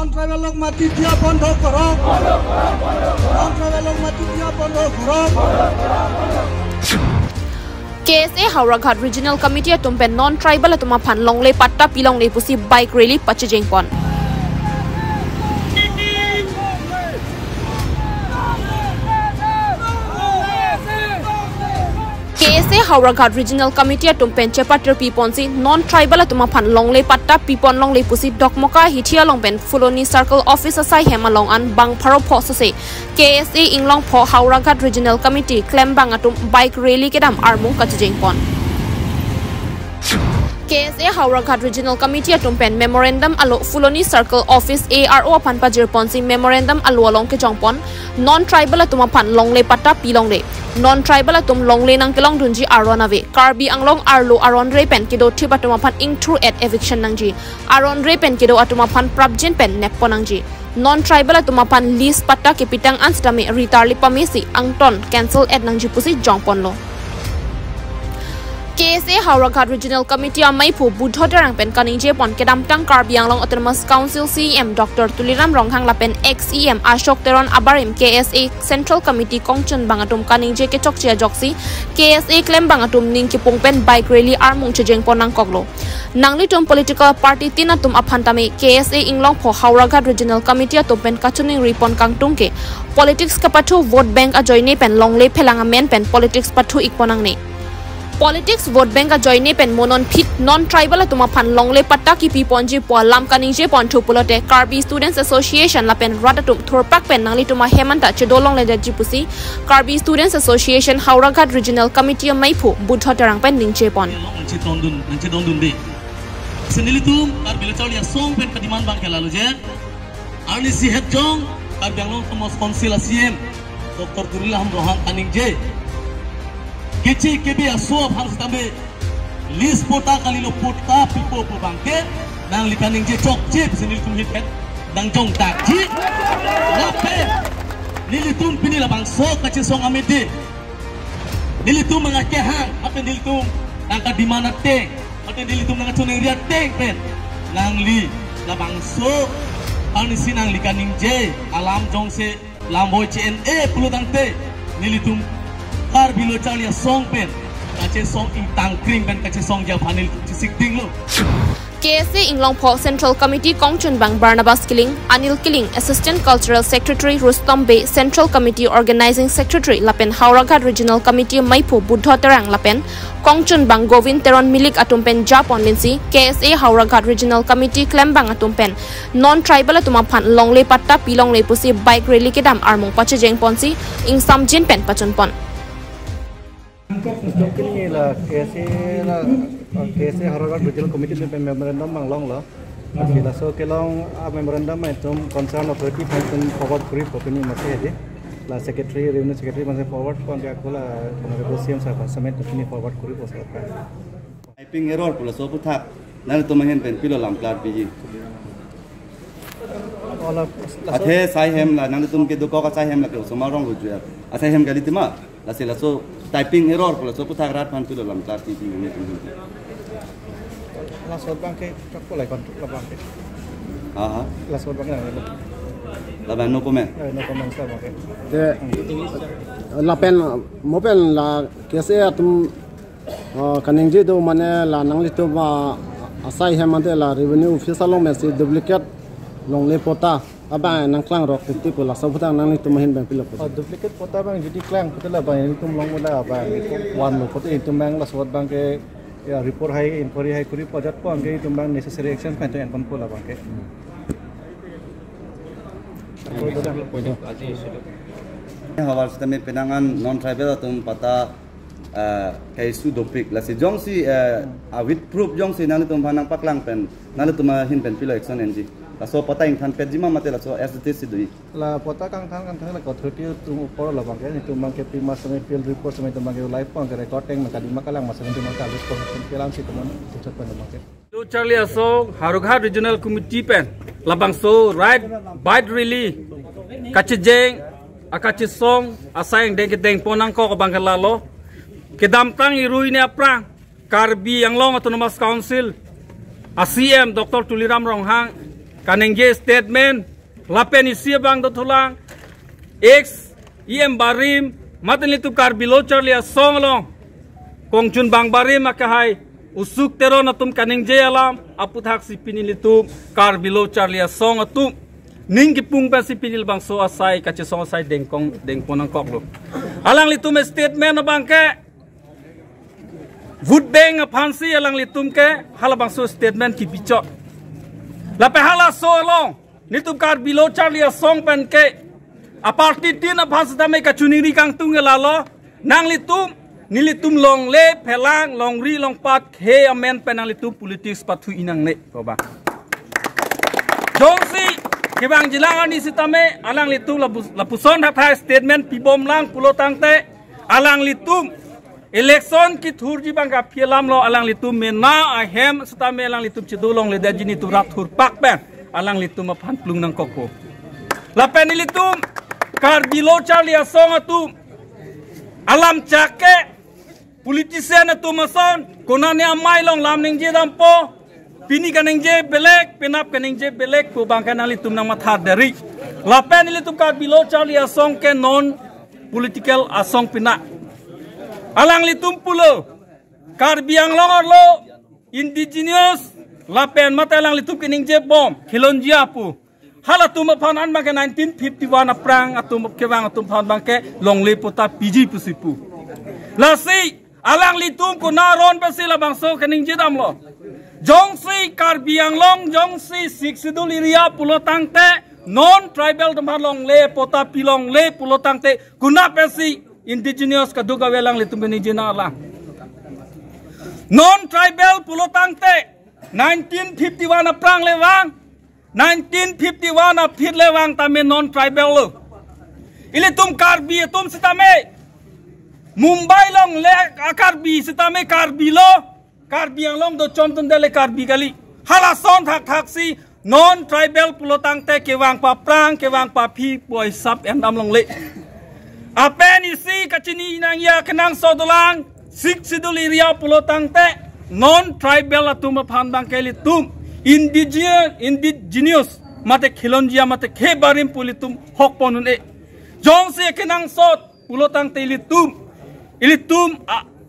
নন ট্রাইবেল লোক মাটি দিয়া বন্ধ করো নন ট্রাইবেল লোক মাটি দিয়া বন্ধ করো KSA Hauraghat Regional Committee tumpen non-tribal atuma phan longle patta pilong le pusi bike rally pachijeng pon KSA Hauraghat Regional Committee tumpen chapter piponsi non-tribal atuma phan longle patta pipon longle pusi dokmoka hithia longpen Fuloni Circle Office asai hemalong an bang pharo phosase KSA inglong pho Hauraghat Regional Committee claim bang atum bike rally kedam armung kachijeng pon KSA Hauraghat Regional Committee tumpen memorandum alo Fuloni Circle Office ARO panpajir ponsi memorandum alo along ke jongpon non-tribal atuma phan longle patta pilongre non-tribal atum longle nang kelong dunji aronave karbi anglong arlo aronre pen kido thiba atuma phan ing through at eviction nangji aronre pen kido atuma phan prabjin pen neponangji non-tribal atuma phan list patta kipitang anstame ritarli pamisi angton cancel at nangji pusi jongpon lo KSA Hauraghat Regional Committee amai phu budho tarang pen kaninje pon kedam tang Karbi Anglong Autonomous Council CEM Dr. Tuliram Ronghang lapen XEM Ashok Teron Abarim KSA Central Committee Kongchun bangatum kaninje ke chokchia joksi KSA claim bangatum ning ki pongpen bike rally armung chejeng ponang koklo nangli tum political party tinatum aphantame KSA inglong pho Hauraghat Regional Committee atopen kachuning ripon kangtungke politics kapathu vote bank a joine pen longle phelanga men pen politics pathu ikponang ne Politics vote bank a joine pen monon fit non-tribal atuma phan longle patta ki piponji po lam kaninje pon thupulote Karbi Students Association la pen radatum thorpak pen nangli tuma hemanta chedolong le jipusi Karbi Students Association Hauraghat Regional Committee maipu budho tarang pen ningche pon nangche dondun de senilitum Karbi le chawlia song pen kadiman bang kelalu je arni si het jong Karbi Anglong Autonomous Council CM Dr. Tuliram Ronghang kaninje Kece kebe asuap harus tambe list pota kali lo pota pipo po bangke nang likaning je chok chip senil tum hit dang jong tak ji lape nilitum pini la bang so kace song amede nilitum mangake hang apa nilitum nang ka di mana teng apa nilitum nang chone ria teng pen nang li la bang so ani sinang likaning je alam jong se lamboy CNA pulu dang te nilitum Karbi lo chalia song pen kache song ing tang kring pen kache song ja phanil chisik ding lo KSA Inglong Pho Central Committee Kongchun Bang Barnabas Killing Anil Killing Assistant Cultural Secretary Rustom Bey Central Committee Organizing Secretary lapen Hauraghat Regional Committee maipu budho terang lapen Kongchun Bang Govind Teron Milik atumpen Japon linsi KSA Hauraghat Regional Committee Klembang atumpen non-tribal atuma phan longle patta pilongle pusi bike rally kedam armung pachejeng ponsi ing samjin pen pachun pon Ini lah KSA Hauraghat Regional Committee tu memorandum manglong lah. Kita so kelong memorandum itu concern authority pun forward kuri opini masih ada. Lah secretary revenue secretary masih forward pun dia aku lah honorable CM sahaja semen opini forward kuri bos apa. Typing error pula so putak. Nanti tu mahen pen pilo lam plat biji. Athe sai hem lah nanti tu mungkin dua kau sai hem lah kalau semua orang rujuk. Asai hem kali tu mah. Lah so typing error pula so putak rat pan pilo lam plat biji ni. Lasot bangke tak boleh kontrol bangke. Aha. Lasot bangke ni. Laban no comment. No comment sah bangke. Lapen mopen la KSA atum kaningi tu mana la nangli tu ba asai hemante la revenue official long mesti duplicate long le pota abang nangklang rok titi pula sabutang nangli tu mahin bang pilok. Duplicate pota bang jadi klang betul lah bang itu long mula abang one lo pota itu bang lasot bangke ya report hai inquiry hai kuri project po angge itu bang necessary action kan tu yang pun pula bangke. Hawar sistem penangan non-tribal atau pata kaisu dopik lah si jong si with proof jong si nanti tu panang paklang pen nanti tu mahin pen pilo action enji lah so pata yang than pet jima mate lah so SDT si dui lah pota kang than lah kau 30 tu upor lah bangke itu bangke prima sampai field report sampai tu bangke live pun ke recording maka di makalang masa nanti maka habis pun pelang si teman ucap pen bangke. Tu Charlie so Hauraghat Regional Committee pen labang so right bike rally kachijeng akachisong asayang deng ponang ko bangke lalo kedamtang irui ni aprang Karbi Anglong Autonomous Council ACM Dr. Tuliram Ronghang kanengje statement lapen isi bang dotulang X em barim maten litu kar bilo charlia song long kongchun bang barim makahai usuk tero natum kanengje alam aputhak si pinilitu kar bilo charlia song atum ning kipung pa si pinil bang so asai kache song asai dengponang koklo alang litum statement bang ke vote bank aphansi alang litum ke halabang so statement ki pichot lape hala so long nitum kar bilo charlia song pen ke aparti tin aphans dame ka chuniri kang tung lalo nang litum nilitum long le phelang long ri long pat he amen penang litum politics pathu inang ne ba jongsi kibang jilang ani sitame alang litum lapuson hathai statement pibom lang pulotang te alang litum election ki thurji bangka philam lo alang litum mena ahem sitame alang litum chidulong le dajini tu rat thur pak pen alang litum aphan plung nang kokko lapen litum kar bilo charlia song atum alam chake politician atum mason konane amai long lam ning je dampo pini kaneng je belek penap kaneng je belek ko bangkan litum nang mathar dari lapen litum kar bilo charlia song ke non political asong pina alang litum pulo kar biang long lo indigenous lapen mata alang litum kaneng je bom khilonjia pu hala tum phan an bangke 1951 aprang atum kewang atum phan bangke longle pota piji pusipu lasi alang litum ko naron pasila bangso kaning jidam lo jongsi karbiang long jongsi siksidul iria pulotang te non tribal tempat longle pota pilong le pulotang te kuna pesi indigenous kaduga welang litum kaning jina lang non tribal pulotang te 1951 aprang lewang 1951 na phit lewang tame non tribal lo ile tum karbi tum sitame Mumbai long le karbi sitame karbi lo karbi ang long do chomtun dele karbi gali hala son thak si non tribal pulotang te kewang pa prang kewang pa phi poi sap em dam long le apen isi kachini nang ya kenang sodolang sik siduli ria pulotang te non tribal atum phan bang keli tum indigenous mate khilonjia mate khe barim pulitum hok ponun e jong se kenang sot pulotang te ilitum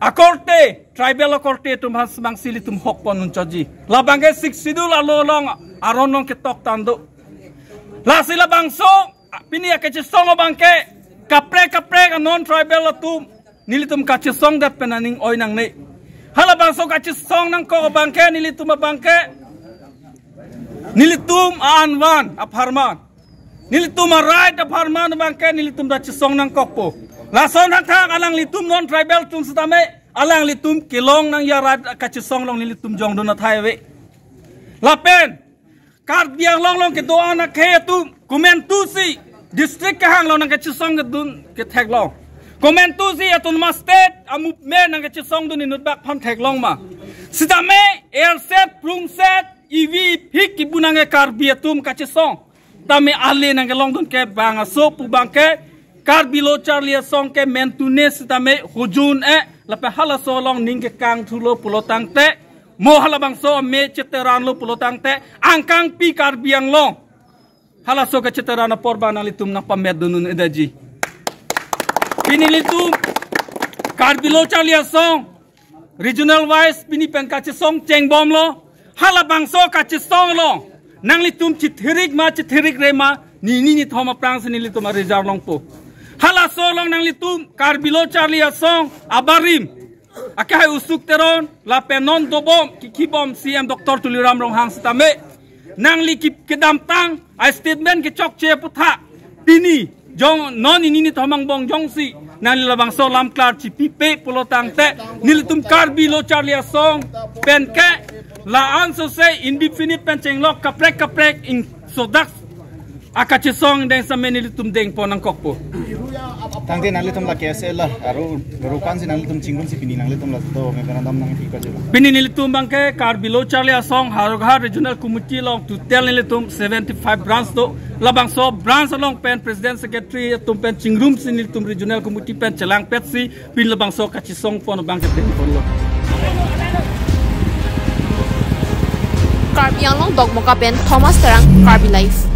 akorte tribal akorte tum has bang silitum hok ponun choji labange sik sidul alolong aronong ke tok tando la sila bangso pini akache song bangke kapre non tribal atum nilitum kache song dat penaning oinang ne hala bangso kache song nang ko bangke nilitum bangke nilitum anwan aparman nilitum right aparman bangke nilitum da chisong nang kokpo lason hak alang litum non tribal tum sitame alang litum kilong nang yarat ka chisong long nilitum jong dona thaiwe lapen kar biang long ke do ana khe tu kumen tu si district ka hang long nang ka chisong ke dun ke thek long kumen tu si atun ma state amup me nang ka chisong dun inut bak pham thek long ma sitame air set prung set ivi phik ki bunange karbi atum kache song tame ale nang long dun ke banga so pu bangke karbi lo charlia song ke mentunes tame hujun lape hala so long ning ke kang thulo pulotang te mo hala bang so me cheteran lo pulotang te angkang pi karbi ang long hala so ke cheteran na porban litum na pamet dunun edaji pinilitum karbi lo charlia song regional wise pini pen kache song cheng bom lo hala bangso kache song lo nang litum chithirik rema ni thoma prang sini litum reserve long po hala so long nang litum karbilo charlia song abarim akai usuk teron la penon dobom kibom cm dr tuliram rong hang stame nang likip kedam tang a statement ke chok che putha pini jong non ni thomang bong jong si nang labang so lam klar chi pipe pulotang te nilitum karbilo charlia song pen ke la answer say indefinite pencheng lok kaprek in sodak akache song deng sameni litum deng ponang kokpo tangte nalitum la kese la aru rukan si nalitum chingun si pini nalitum la to me kanadam nang ti kaje pini nilitum bangke kar bilo charlia song harogha regional committee long to tell nilitum 75 branch to labang so branch long pen president secretary tum pen chingrum si nilitum regional committee pen chelang pet si pin labang so kache song pon bangke deng pon lo Karbiang long dog moka pen Thomas Terang Karbi Life.